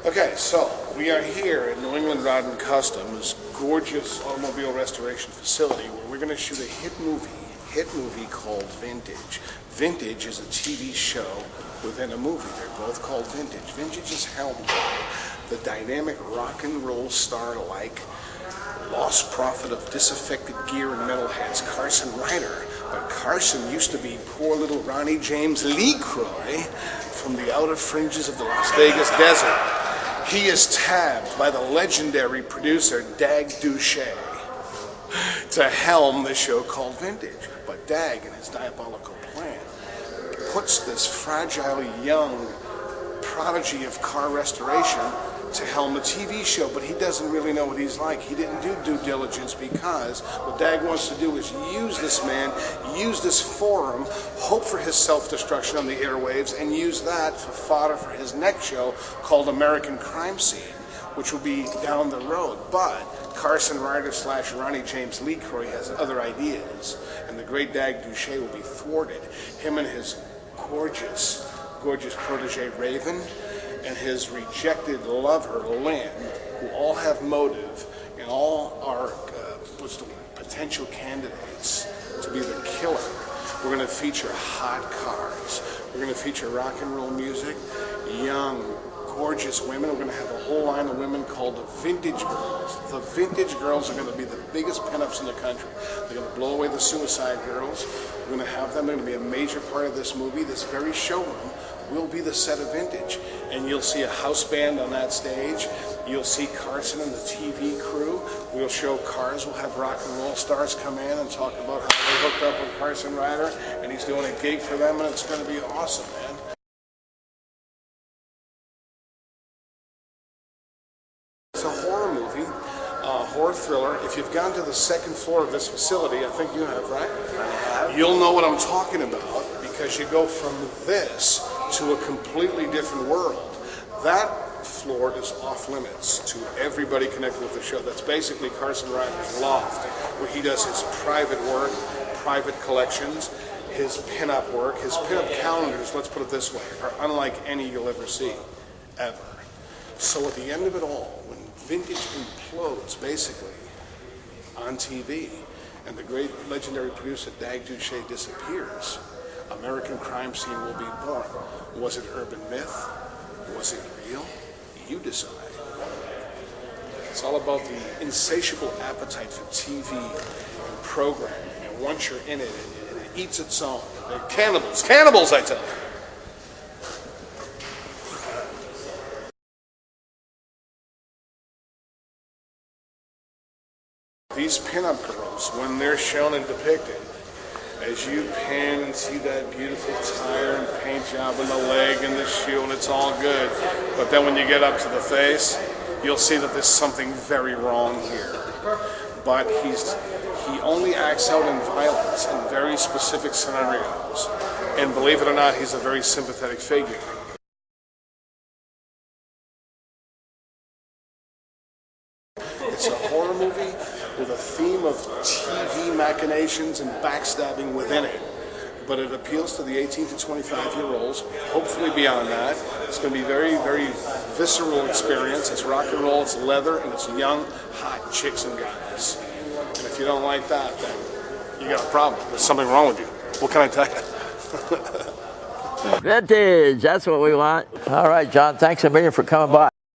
Okay, so we are here at New England Rod and Custom, this gorgeous automobile restoration facility where we're going to shoot a hit movie called Vintage. Vintage is a TV show within a movie. They're both called Vintage. Vintage is helmed by the dynamic rock and roll star-like lost prophet of disaffected gear and metalheads, Carson Ryder. But Carson used to be poor little Ronnie James LeCroy from the outer fringes of the Las Vegas desert. He is tabbed by the legendary producer Dag Duché to helm the show called Vintage. But Dag, in his diabolical plan, puts this fragile young prodigy of car restoration to helm a TV show, but he doesn't really know what he's like. He didn't do due diligence because what Dag wants to do is use this man, use this forum, hope for his self-destruction on the airwaves, and use that for fodder for his next show called American Crime Scene, which will be down the road. But Carson Ryder / Ronnie James LeCroy has other ideas, and the great Dag Duché will be thwarted. Him and his gorgeous protege Raven and his rejected lover Lynn, who all have motive and all are potential candidates to be the killer. We're going to feature hot cars. We're going to feature rock and roll music, young, gorgeous women. We're going to have a whole line of women called the Vintage Girls. The Vintage Girls are going to be the biggest pinups in the country. They're going to blow away the Suicide Girls. We're going to have them. They're going to be a major part of this movie. This very showroom will be the set of Vintage, and you'll see a house band on that stage. You'll see Carson and the TV crew. We'll show cars. We'll have rock and roll stars come in and talk about how they hooked up with Carson Ryder, and he's doing a gig for them, and it's going to be awesome, man. It's a horror movie, horror thriller. If you've gone to the second floor of this facility, I think you have, right? I have. You'll know what I'm talking about because you go from this to a completely different world. That floor is off limits to everybody connected with the show. That's basically Carson Ryder's loft, where he does his private work, private collections, his pinup work. His pinup calendars, let's put it this way, are unlike any you'll ever see, ever. So at the end of it all, when Vintage implodes, basically, on TV, and the great legendary producer Dag Duché disappears, American Crime Scene will be born. Was it urban myth? Was it real? You decide. It's all about the insatiable appetite for TV and programming, and once you're in it, it eats its own. They're cannibals. Cannibals, I tell you. These pinup girls, when they're shown and depicted, as you pan and see that beautiful tire and paint job in the leg and the shoe, and it's all good, but then when you get up to the face, you'll see that there's something very wrong here. But he only acts out in violence in very specific scenarios, and believe it or not, he's a very sympathetic figure. It's a horror movie with a theme of TV machinations and backstabbing within it. But it appeals to the 18 to 25-year-olds, hopefully beyond that. It's going to be a very, very visceral experience. It's rock and roll, it's leather, and it's young, hot chicks and guys. And if you don't like that, then you got a problem. There's something wrong with you. What can I tell you? Vintage, that's what we want. All right, John, thanks a million for coming by.